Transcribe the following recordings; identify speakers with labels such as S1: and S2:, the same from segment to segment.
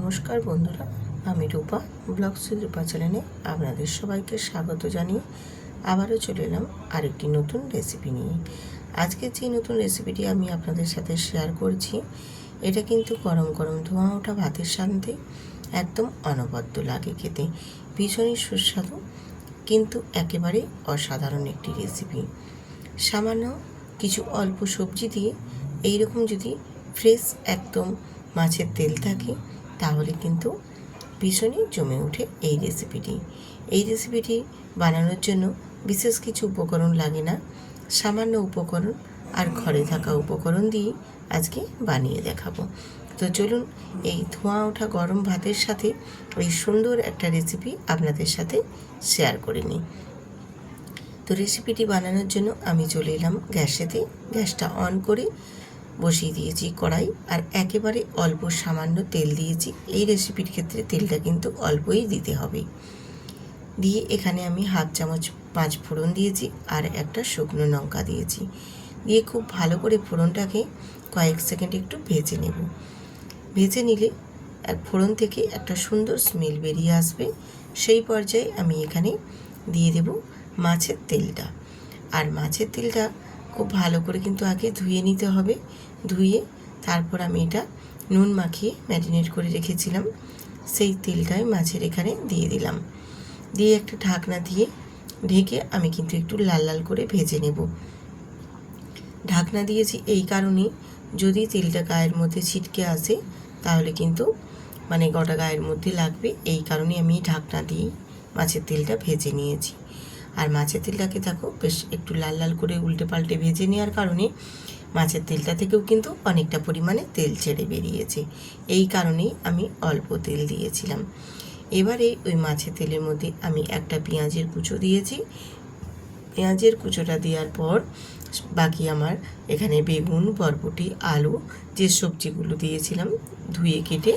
S1: নমস্কার বন্ধুরা, আমি রূপা ব্লগস উইথ রূপা চ্যানেলে আপনাদের সবাইকে স্বাগত জানিয়ে আবারও চলে এলাম আরেকটি নতুন রেসিপি নিয়ে। আজকে যে নতুন রেসিপিটি আমি আপনাদের সাথে শেয়ার করছি, এটা কিন্তু গরম গরম ধোঁয়া ওঠা ভাতের সাথে একদম অনবদ্য লাগে খেতে, ভীষণই সুস্বাদু, কিন্তু একেবারে অসাধারণ একটি রেসিপি। সামান্য কিছু অল্প সবজি দিয়ে এইরকম যদি ফ্রেশ একদম মাছের তেল থাকে, তাহলে কিন্তু ভীষণই জমে ওঠে এই রেসিপিটি। এই রেসিপিটি বানানোর জন্য বিশেষ কিছু উপকরণ লাগে না, সামান্য উপকরণ আর ঘরে থাকা উপকরণ দিয়ে আজকে বানিয়ে দেখাবো। তো চলুন এই ধোঁয়া ওঠা গরম ভাতের সাথে এই সুন্দর একটা রেসিপি আপনাদের সাথে শেয়ার করে নিই। তো রেসিপিটি বানানোর জন্য আমি চলে এলাম গ্যাসেতে। গ্যাসটা অন করে বসিয়ে দিয়েছি কড়াই, আর একেবারে অল্প সামান্য তেল দিয়েছি। এই রেসিপির ক্ষেত্রে তেলটা কিন্তু অল্পই দিতে হবে। দিয়ে এখানে আমি হাফ চামচ 5 ফোড়ন দিয়েছি আর একটা শুকনো লঙ্কা দিয়েছি। দিয়ে খুব ভালো করে ফোড়নটাকে কয়েক সেকেন্ড একটু ভেজে নেব। ভেজে নিলে ফোড়ন থেকে একটা সুন্দর স্মেল বেরিয়ে আসবে। সেই পর্যায়ে আমি এখানে দিয়ে দেব মাছের তেলটা। আর মাছের তেলটা খুব ভালো করে কিন্তু আগে ধুয়ে নিতে হবে। ধুয়ে তারপর আমি এটা নুন মাখিয়ে ম্যারিনেট করে রেখেছিলাম, সেই তেলটাই মাছের এখানে দিয়ে দিলাম। দিয়ে একটা ঢাকনা দিয়ে ঢেকে আমি কিন্তু একটু লাল লাল করে ভেজে নেব। ঢাকনা দিয়েছি এই কারণেই, যদি তেলটা গায়ের মধ্যে ছিটকে আসে তাহলে কিন্তু গোটা গায়ের মধ্যে লাগবে। এই কারণে আমি ঢাকনা দিয়ে মাছের তেলটা ভেজে নিয়েছি। আর মাছের তেলটাকে দেখো বেশ একটু লাল লাল করে উল্টে পাল্টে ভেজে নেওয়ার কারণে মাছের তেলটা থেকেও কিন্তু অনেকটা পরিমাণে তেল ছেড়ে বেরিয়েছে। এই কারণেই আমি অল্প তেল দিয়েছিলাম। এবারে ওই মাছের তেলের মধ্যে আমি একটা পেঁয়াজের কুচো দিয়েছি। পেঁয়াজের কুচোটা দেওয়ার পর বাকি আমার এখানে বেগুন, বরবটি, আলু, যে সবজিগুলো দিয়েছিলাম ধুয়ে কেটে,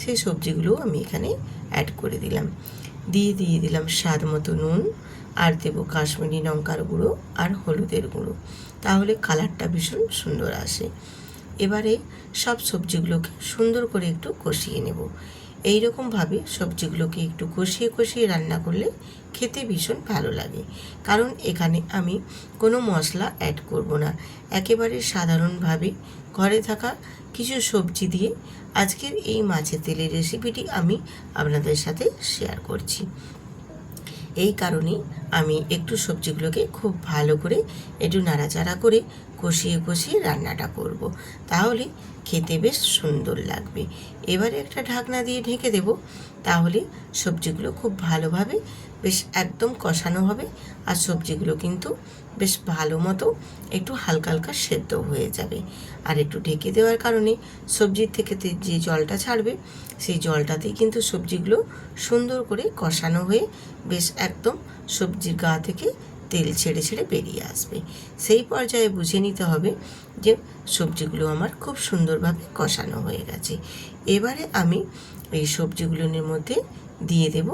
S1: সেই সবজিগুলো আমি এখানে অ্যাড করে দিলাম। দিয়ে দিলাম স্বাদ মতো নুন, আর দেবো কাশ্মীরি লঙ্কার গুঁড়ো আর হলুদের গুঁড়ো, তাহলে কালারটা ভীষণ সুন্দর আসে। এবারে সব সবজিগুলোকে সুন্দর করে একটু কষিয়ে নেব। এই রকমভাবে সবজিগুলোকে একটু কষিয়ে কষিয়ে রান্না করলে খেতে ভীষণ ভালো লাগে, কারণ এখানে আমি কোনো মশলা অ্যাড করব না। একেবারে সাধারণভাবে ঘরে থাকা কিছু সবজি দিয়ে আজকের এই মাছের তেলের রেসিপিটি আমি আপনাদের সাথে শেয়ার করছি। এই কারণেই আমি একটু সবজিগুলোকে খুব ভালো করে একটু নাড়াচাড়া করে কষিয়ে কষিয়ে রান্নাটা করব, তাহলে খেতে বেশ সুন্দর লাগবে। এবারে একটা ঢাকনা দিয়ে ঢেকে দেব, তাহলে সবজিগুলো খুব ভালোভাবে বেশ একদম কষানো হবে। আর সবজিগুলো কিন্তু বেশ ভালো মতো একটু হালকা হালকা সেদ্ধ হয়ে যাবে। আর একটু ঢেকে দেওয়ার কারণে সবজির থেকে যে জলটা ছাড়বে, সেই জলটাতেই কিন্তু সবজিগুলো সুন্দর করে কষানো হয়ে বেশ একদম সবজির গা থেকে তেল ছেড়ে ছেড়ে বেরিয়ে আসবে। সেই পর্যায়ে বুঝে নিতে হবে যে সবজিগুলো আমার খুব সুন্দরভাবে কষানো হয়ে গেছে। এবারে আমি এই সবজিগুলোর মধ্যে দিয়ে দেব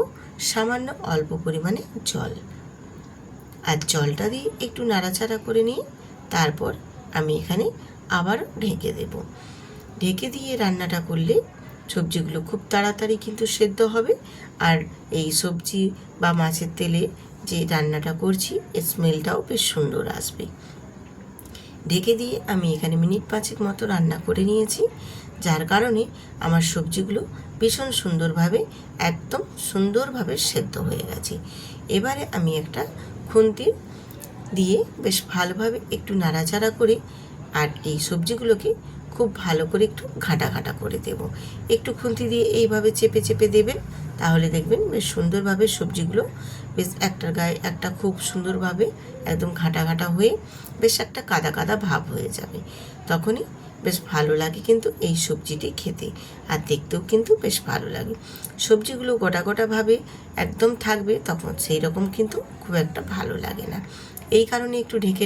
S1: সামান্য অল্প পরিমাণে জল। আর জলটা দিয়ে একটু নাড়াচাড়া করে নিয়ে তারপর আমি এখানে আবার ঢেকে দেব। ঢেকে দিয়ে রান্নাটা করলে সবজিগুলো খুব তাড়াতাড়ি কিন্তু সেদ্ধ হবে। আর এই সবজি বা মাছের তেলে যে রান্নাটা করছি, এর স্মেলটাও বেশ সুন্দর আসবে। ঢেকে দিয়ে আমি এখানে মিনিট 5 মতো রান্না করে নিয়েছি, যার কারণে আমার সবজিগুলো ভীষণ সুন্দরভাবে একদম সুন্দরভাবে সেদ্ধ হয়ে গেছে। এবারে আমি একটা খুন্তি দিয়ে বেশ ভালোভাবে একটু নাড়াচাড়া করে আর এই সবজিগুলোকে খুব ভালো করে একটু ঘাঁটা ঘাঁটা করে দেব। একটু খুন্তি দিয়ে এইভাবে চেপে চেপে দেবেন, তাহলে দেখবেন বেশ সুন্দরভাবে সবজিগুলো বেশ একটার গায়ে একটা খুব সুন্দরভাবে একদম ঘাঁটা ঘাঁটা হয়ে বেশ একটা কাদা কাদা ভাব হয়ে যাবে। তখনই বেশ ভালো লাগে কিন্তু এই সবজিটি খেতে, আর দেখতেও কিন্তু বেশ ভালো লাগে। সবজিগুলো গোটা গোটাভাবে একদম থাকবে তখন সেই রকম কিন্তু খুব একটা ভালো লাগে না। এই কারণে একটু ঢেকে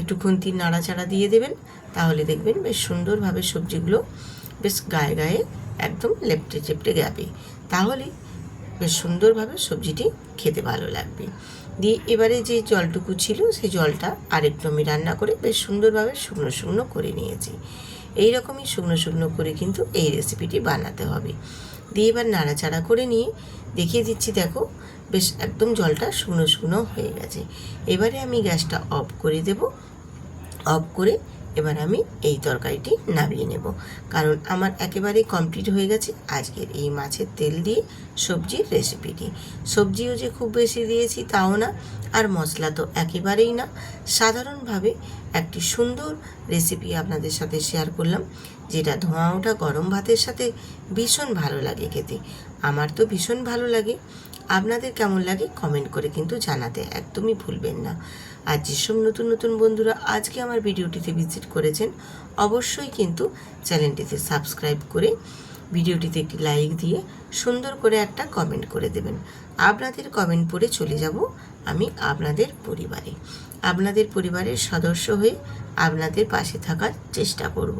S1: একটু খুন্তির নাড়াচাড়া দিয়ে দেবেন, তাহলে দেখবেন বেশ সুন্দরভাবে সবজিগুলো বেশ গায়ে গায়ে একদম লেপটে চেপটে যাবে, তাহলে বেশ সুন্দরভাবে সবজিটি খেতে ভালো লাগবে। দিয়ে এবারে যে জলটুকু ছিল সেই জলটা আরেকটু আমি রান্না করে বেশ সুন্দরভাবে শুকনো শুকনো করে নিয়েছি। এই রকমই শুকনো শুকনো করে কিন্তু এই রেসিপিটি বানাতে হবে। দিয়ে এবার নাড়াচাড়া করে নিয়ে দেখিয়ে দিচ্ছি, দেখো বেশ একদম জলটা শুকনো শুকনো হয়ে গেছে। এবারে আমি গ্যাসটা অফ করে দেব। অফ করে এবার আমি এই তরকারিটি নামিয়ে নেব, কারণ আমার একেবারেই কমপ্লিট হয়ে গেছে আজকের এই মাছের তেল দিয়ে সবজির রেসিপিটি। সবজিও যে খুব বেশি দিয়েছি তাও না, আর মশলা তো একেবারেই না, সাধারণভাবে একটি সুন্দর রেসিপি আপনাদের সাথে শেয়ার করলাম, যেটা ধোঁয়া ওঠা গরম ভাতের সাথে ভীষণ ভালো লাগে খেতে। আমার তো ভীষণ ভালো লাগে, আপনাদের কেমন লাগে কমেন্ট করে কিন্তু জানাতে একদমই ভুলবেন না। আর যেসব নতুন নতুন বন্ধুরা আজকে আমার ভিডিওটিতে ভিজিট করেছেন, অবশ্যই কিন্তু চ্যানেলটিতে সাবস্ক্রাইব করে ভিডিওটিতে একটি লাইক দিয়ে সুন্দর করে একটা কমেন্ট করে দেবেন। আপনাদের কমেন্ট পড়ে চলে যাব আমি আপনাদের পরিবারে, আপনাদের পরিবারের সদস্য হয়ে আপনাদের পাশে থাকার চেষ্টা করব।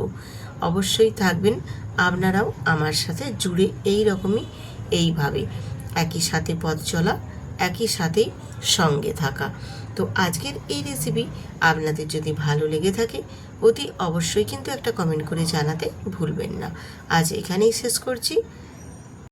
S1: অবশ্যই থাকবেন আপনারাও আমার সাথে জুড়ে, এই রকমই এইভাবে একই সাথে পথ চলা, একই সাথে সঙ্গে থাকা। তো আজকের এই রেসিপি আপনাদের যদি ভালো লেগে থাকে অতি অবশ্যই কিন্তু একটা কমেন্ট করে জানাতে ভুলবেন না। আজ এখানেই শেষ করছি।